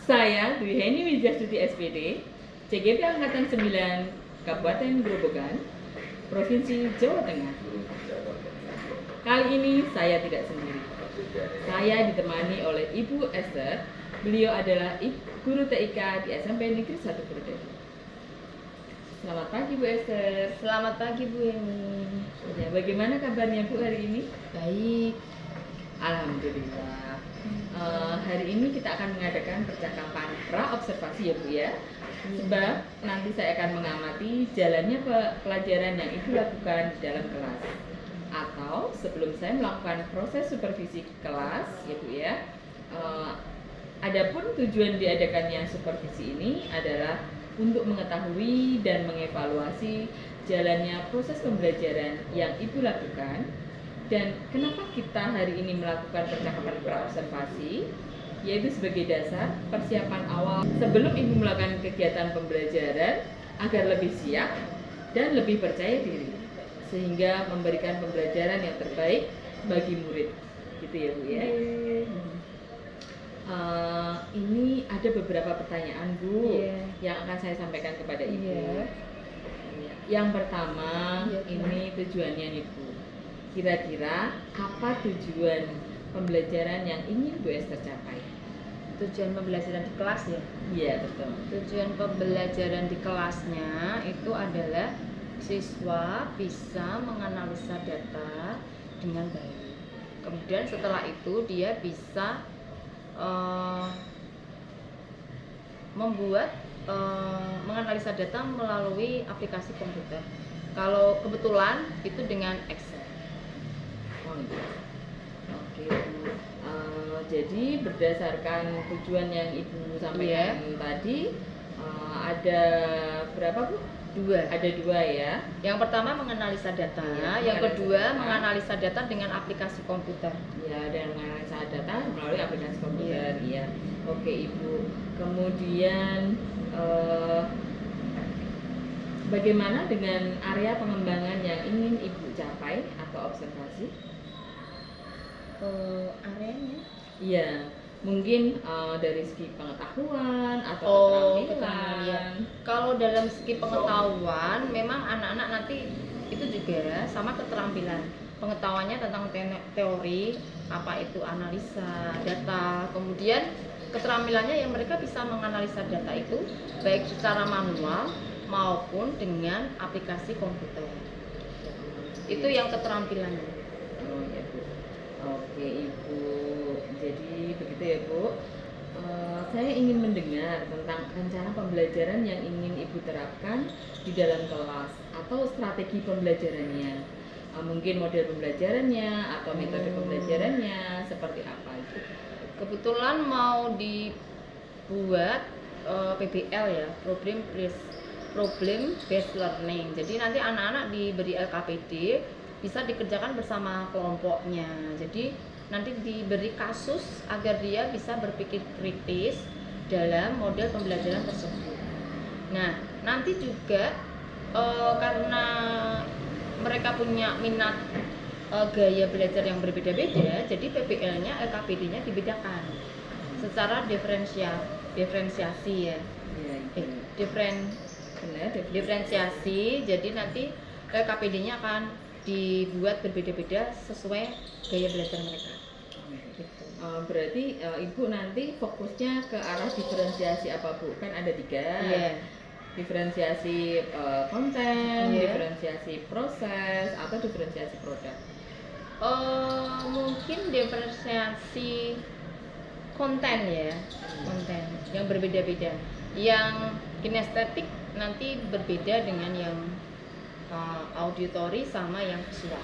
Saya Dwi Heni Wijastuti SPD, CGP Angkatan 9 Kabupaten Grobogan, Provinsi Jawa Tengah. Kali ini saya tidak sendiri. Saya ditemani oleh Ibu Esther. Beliau adalah guru TIK di SMP Negeri 1 Berdiri. Selamat pagi Bu Esther. Selamat pagi Bu Heni. Ya, bagaimana kabarnya Bu hari ini? Baik. Alhamdulillah. Hari ini kita akan mengadakan percakapan pra-observasi ya Bu ya. Sebab nanti saya akan mengamati jalannya pelajaran yang Ibu lakukan di dalam kelas. Atau sebelum saya melakukan proses supervisi kelas ya Bu ya. Adapun tujuan diadakannya supervisi ini adalah untuk mengetahui dan mengevaluasi jalannya proses pembelajaran yang Ibu lakukan. Dan kenapa kita hari ini melakukan percakapan pra-observasi, yaitu sebagai dasar persiapan awal sebelum Ibu melakukan kegiatan pembelajaran agar lebih siap dan lebih percaya diri, sehingga memberikan pembelajaran yang terbaik bagi murid. Gitu ya Bu ya. Ini ada beberapa pertanyaan Bu yang akan saya sampaikan kepada Ibu. Yang pertama, ini tujuannya nih Bu. Kira-kira apa tujuan pembelajaran yang ingin Bu Esther capai? Tujuan pembelajaran di kelas ya? Iya betul. Tujuan pembelajaran di kelasnya itu adalah siswa bisa menganalisa data dengan baik. Kemudian setelah itu dia bisa menganalisa data melalui aplikasi komputer. Kalau kebetulan itu dengan Excel. Oke Bu. Jadi berdasarkan tujuan yang Ibu sampaikan tadi, ada berapa Bu? Ada dua ya. Yang pertama menganalisa data, yang kedua menganalisa data dengan aplikasi komputer. Ya, dan menganalisa data melalui aplikasi komputer. Iya. Oke Ibu. Kemudian bagaimana dengan area pengembangan yang ingin Ibu capai atau observasi? Areanya? Iya, mungkin dari segi pengetahuan atau keterampilan. Kalau dalam segi pengetahuan, memang anak-anak nanti itu juga sama keterampilan. Pengetahuannya tentang teori, apa itu analisa data, kemudian keterampilannya yang mereka bisa menganalisa data itu baik secara manual maupun dengan aplikasi komputer. Itu yang keterampilannya. Oh ya Bu. Oke Ibu. Jadi begitu ya Bu. Saya ingin mendengar tentang rencana pembelajaran yang ingin Ibu terapkan di dalam kelas atau strategi pembelajarannya. Mungkin model pembelajarannya atau metode pembelajarannya seperti apa itu? Kebetulan mau dibuat PBL ya, problem based learning. Jadi nanti anak-anak diberi LKPD bisa dikerjakan bersama kelompoknya. Jadi nanti diberi kasus agar dia bisa berpikir kritis dalam model pembelajaran tersebut. Nah, nanti juga karena mereka punya minat gaya belajar yang berbeda-beda, jadi PBL-nya, LKPD-nya dibedakan secara diferensiasi ya. Diferensiasi. Jadi nanti LKPD-nya akan dibuat berbeda-beda sesuai gaya belajar mereka. Berarti Ibu nanti fokusnya ke arah diferensiasi apa Bu? Kan ada 3. Diferensiasi konten, diferensiasi proses, atau diferensiasi produk. Mungkin diferensiasi konten ya, konten yang berbeda-beda. Yang kinestetik nanti berbeda dengan yang auditory sama yang visual.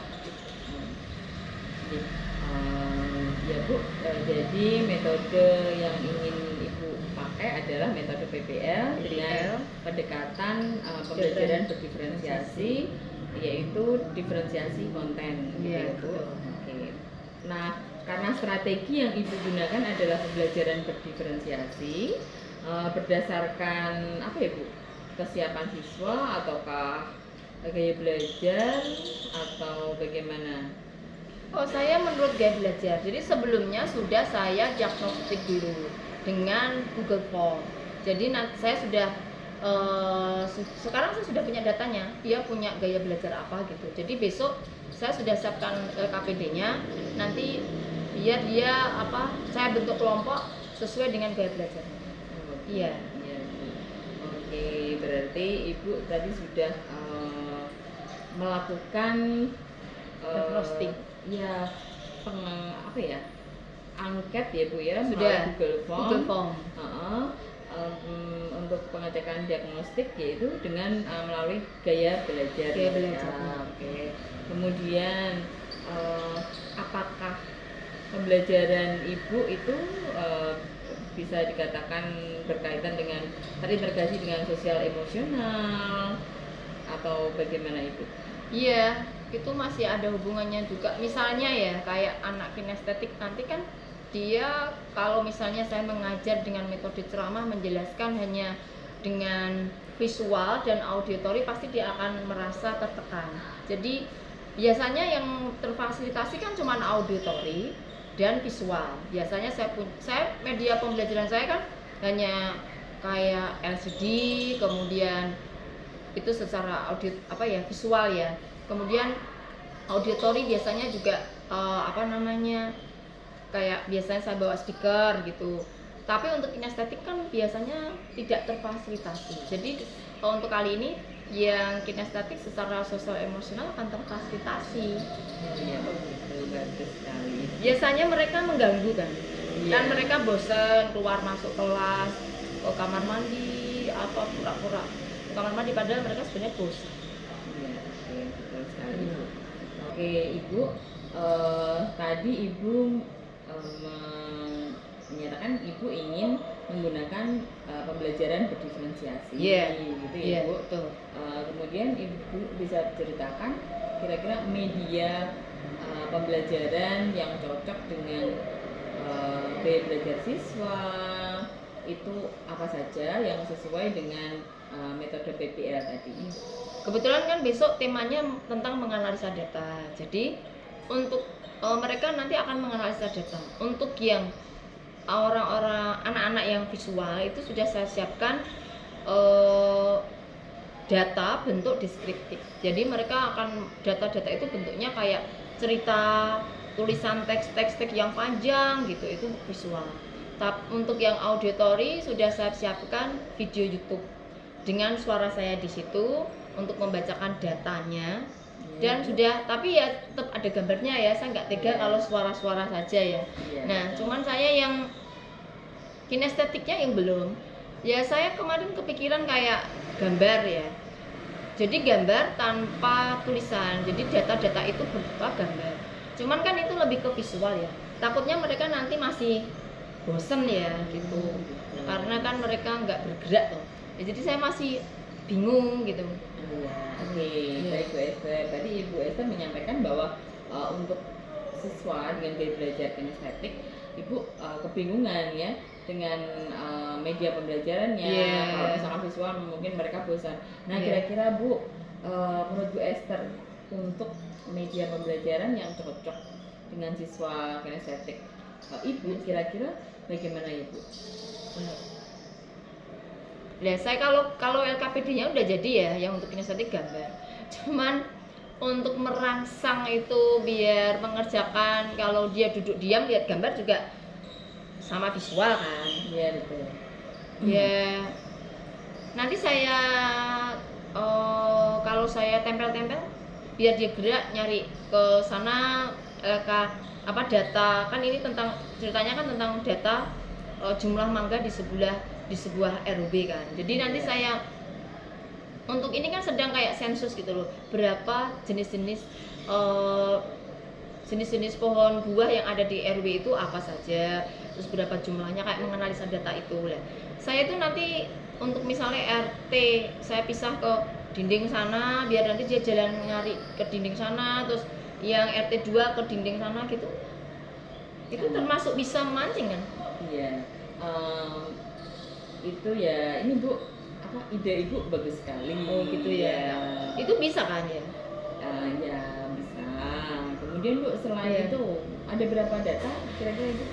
Ya Bu, jadi metode yang ingin Ibu pakai adalah metode PBL dengan pendekatan pembelajaran berdiferensiasi, yaitu diferensiasi konten. Iya Bu. Oke. Nah, karena strategi yang Ibu gunakan adalah pembelajaran berdiferensiasi, berdasarkan apa ya Bu? Kesiapan siswa ataukah gaya belajar atau bagaimana? Saya menurut gaya belajar. Jadi sebelumnya sudah saya diagnostik dulu dengan Google Form. Jadi nanti saya sudah sekarang saya sudah punya datanya, dia punya gaya belajar apa gitu. Jadi besok saya sudah siapkan LKPD-nya, nanti biar dia saya bentuk kelompok sesuai dengan gaya belajarnya. Iya. Iya, Bu. Oke, berarti Ibu tadi sudah melakukan Diagnostik. ya apa ya? Angket ya Bu ya, Sudah. melalui Google Form. Google Form. Heeh. Untuk pengecekan diagnostik yaitu dengan melalui gaya belajar. Gaya belajar. Oke. Kemudian apakah pembelajaran Ibu itu bisa dikatakan berkaitan dengan terintegrasi dengan sosial emosional atau bagaimana Ibu? Iya, itu masih ada hubungannya juga. Misalnya ya, kayak anak kinestetik nanti kan dia kalau misalnya saya mengajar dengan metode ceramah menjelaskan hanya dengan visual dan auditori, pasti dia akan merasa tertekan. Jadi biasanya yang terfasilitasi kan cuma auditori dan visual. Biasanya saya media pembelajaran saya kan hanya kayak LCD, kemudian itu secara visual ya. Kemudian auditori biasanya juga kayak biasanya saya bawa speaker gitu. Tapi untuk kinestetik kan biasanya tidak terfasilitasi. Jadi untuk kali ini yang kinestetik secara sosial emosional akan terfasilitasi. Iya, begitu, bagus sekali. Biasanya mereka mengganggu kan. Iya. Dan mereka bosan keluar masuk kelas, ke kamar mandi, pura-pura ke kamar mandi padahal mereka sebenarnya bosan. Iya, oke, betul sekali. Oke, Ibu, tadi Ibu menyatakan Ibu ingin menggunakan pembelajaran berdiferensiasi, gitu ya, Bu. Betul. Kemudian Ibu bisa ceritakan kira-kira media pembelajaran yang cocok dengan gaya belajar siswa itu apa saja yang sesuai dengan metode PPL tadi? Kebetulan kan besok temanya tentang menganalisa data. Jadi untuk mereka nanti akan menganalisa data. Untuk yang orang-orang anak-anak yang visual itu sudah saya siapkan data bentuk deskriptif. Jadi mereka akan data-data itu bentuknya kayak cerita, tulisan teks yang panjang gitu, itu visual. Tapi untuk yang auditori sudah saya siapkan video YouTube dengan suara saya di situ untuk membacakan datanya. Dan sudah, tapi ya tetap ada gambarnya ya, saya nggak tega kalau suara-suara saja ya. Nah, cuman saya yang kinestetiknya yang belum. Ya saya kemarin kepikiran kayak gambar ya. Jadi gambar tanpa tulisan. Jadi data-data itu berupa gambar. Cuman kan itu lebih ke visual ya. Takutnya mereka nanti masih bosen ya gitu. Karena kan mereka nggak bergerak tuh. Ya, jadi saya masih bingung gitu. Oke, baik Bu Esther. Tadi Ibu Esther menyampaikan bahwa untuk siswa dengan gaya belajar kinestetik, Ibu kebingungan ya dengan media pembelajarannya. Kalau misalkan visual mungkin mereka bosan. Nah, kira-kira Bu, menurut Bu Esther untuk media pembelajaran yang cocok dengan siswa kinestetik, Ibu kira-kira bagaimana Ibu? Ya saya kalau LKPD-nya udah jadi ya yang untuk kinestetik gambar. Cuman untuk merangsang itu biar mengerjakan, kalau dia duduk diam lihat gambar juga sama visual kan. Iya, betul. Ya nanti saya kalau saya tempel-tempel biar dia gerak nyari ke sana data kan ini tentang ceritanya kan tentang data jumlah mangga di sebuah RW kan. Jadi nanti saya untuk ini kan sedang kayak sensus gitu loh. Berapa jenis-jenis pohon buah yang ada di RW itu apa saja, terus berapa jumlahnya, kayak menganalisa data itu lah. Saya itu nanti untuk misalnya RT saya pisah ke dinding sana biar nanti dia jalan nyari ke dinding sana, terus yang RT 2 ke dinding sana gitu. Itu termasuk bisa memancing kan? Iya. Itu ya, ini Bu, ide Ibu bagus sekali. Oh gitu ya. Itu bisa kan ya? Ya bisa. Kemudian Bu, selain itu ada berapa data kira-kira Ibu?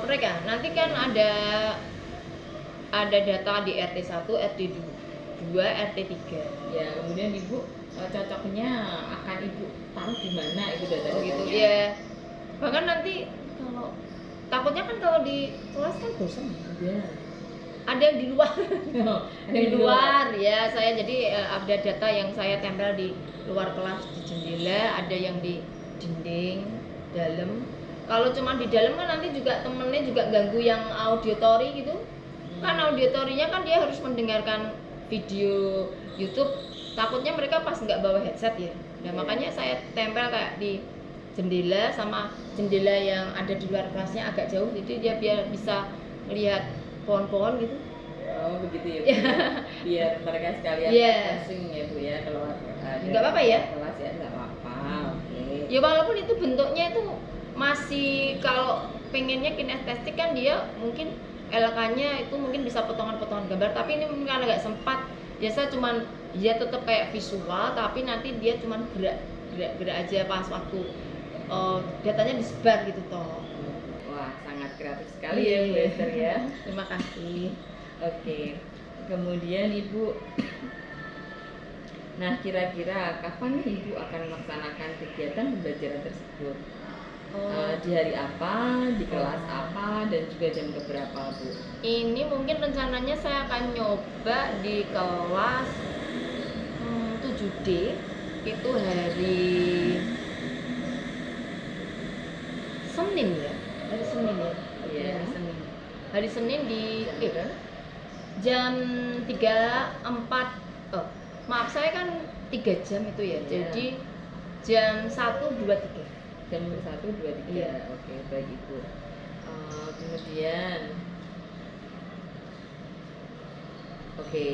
mereka. Nanti kan ada data di RT 1, RT 2, RT 3. Ya, kemudian Ibu cocoknya akan Ibu taruh di mana itu Oh gitu data-datanya? ya. Bahkan nanti kalau takutnya kan kalau di kelas kan bosan. Ya. Ada yang di luar. Ada Di yang luar ya, saya jadi ada data yang saya tempel di luar kelas di jendela, ada yang di dinding dalam. Kalau cuma di dalam kan nanti juga temennya juga ganggu yang auditori gitu. Kan auditorinya kan dia harus mendengarkan video YouTube, takutnya mereka pas nggak bawa headset ya. Nah makanya saya tempel kayak di jendela, sama jendela yang ada di luar kelasnya agak jauh, jadi dia biar bisa melihat pohon-pohon gitu. Oh begitu ya Bu. Biar mereka sekalian Iya. refreshing ya Bu ya keluar. Nggak apa-apa ya? Kelas ya nggak apa-apa. Oke. Ya walaupun itu bentuknya itu masih, kalau pengennya kinestetik kan dia mungkin LK-nya itu mungkin bisa potongan-potongan gambar, tapi ini mungkin karena nggak sempat, biasa cuman dia tetap kayak visual, tapi nanti dia cuman gerak aja pas waktu datanya disebar gitu toh. Wah sangat kreatif sekali ya Bu Esther ya. Terima kasih. Oke. Kemudian Ibu, nah kira-kira kapan nih Ibu akan melaksanakan kegiatan pembelajaran tersebut? Di hari apa, di kelas apa, dan juga jam keberapa Bu? Ini mungkin rencananya saya akan nyoba di kelas 7D, itu hari Senin ya, hari Senin ya. Iya. Hari Senin di jam 3, 4, maaf saya kan 3 jam itu ya, Iya. jadi jam 1, 2, 3. Jam 1, 2, 3. Iya. Oke, baik Ibu. Kemudian oke,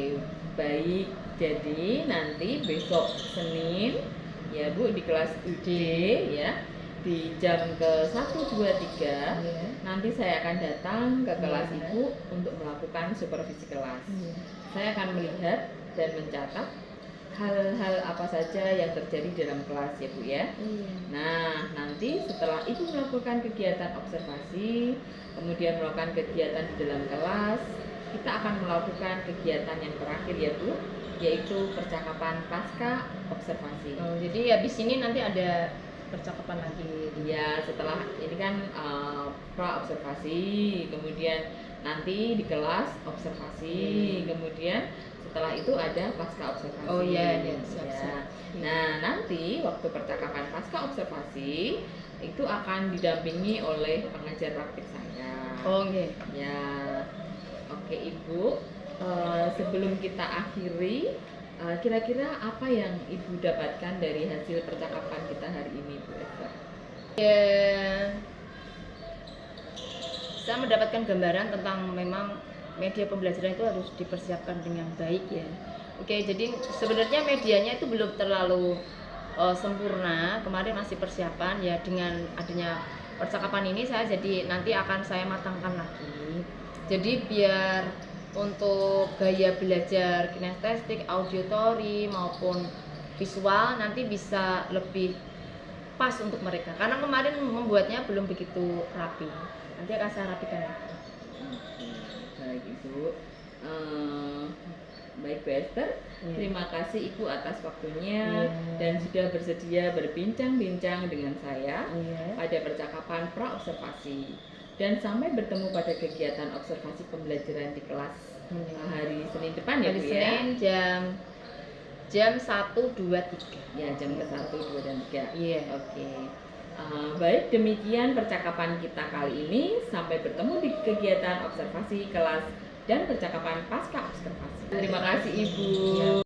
baik. Jadi nanti besok Senin ya Bu di kelas UD ya, di jam ke 1, 2, 3 nanti saya akan datang ke kelas Iya. Ibu untuk melakukan supervisi kelas. Iya. Saya akan melihat dan mencatat hal-hal apa saja yang terjadi dalam kelas ya Bu ya. Nah, nanti setelah Ibu melakukan kegiatan observasi, kemudian melakukan kegiatan di dalam kelas, kita akan melakukan kegiatan yang terakhir ya Bu, yaitu percakapan pasca observasi. Oh, jadi habis ini nanti ada percakapan lagi. Ya, setelah ini kan pra observasi, kemudian nanti di kelas observasi, kemudian setelah itu ada pasca observasi. Oh iya, Ya. siap-siap. Nah, nanti waktu percakapan pasca observasi itu akan didampingi oleh pengajar praktik saya. Oh iya. Ya, oke Ibu. Sebelum kita akhiri, kira-kira apa yang Ibu dapatkan dari hasil percakapan kita hari ini, Bu Esther? Ya, saya mendapatkan gambaran tentang memang media pembelajaran itu harus dipersiapkan dengan baik ya. Oke, jadi sebenarnya medianya itu belum terlalu sempurna. Kemarin masih persiapan ya, dengan adanya percakapan ini saya jadi nanti akan saya matangkan lagi. Jadi biar untuk gaya belajar kinestetik, auditory maupun visual nanti bisa lebih pas untuk mereka. Karena kemarin membuatnya belum begitu rapi. Nanti akan saya rapikan lagi. Baik Ibu. Baik Bu Esther, Iya. terima kasih Ibu atas waktunya Iya. dan sudah bersedia berbincang-bincang dengan saya Iya. pada percakapan pra observasi. Dan sampai bertemu pada kegiatan observasi pembelajaran di kelas hari Senin depan ya Hari Bu ya. Senin jam 1, 2, 3. Ya, jam ke 1, 2, dan 3. Iya. Oke. Baik, demikian percakapan kita kali ini. Sampai bertemu di kegiatan observasi kelas dan percakapan pasca observasi. Terima kasih Ibu. Iya.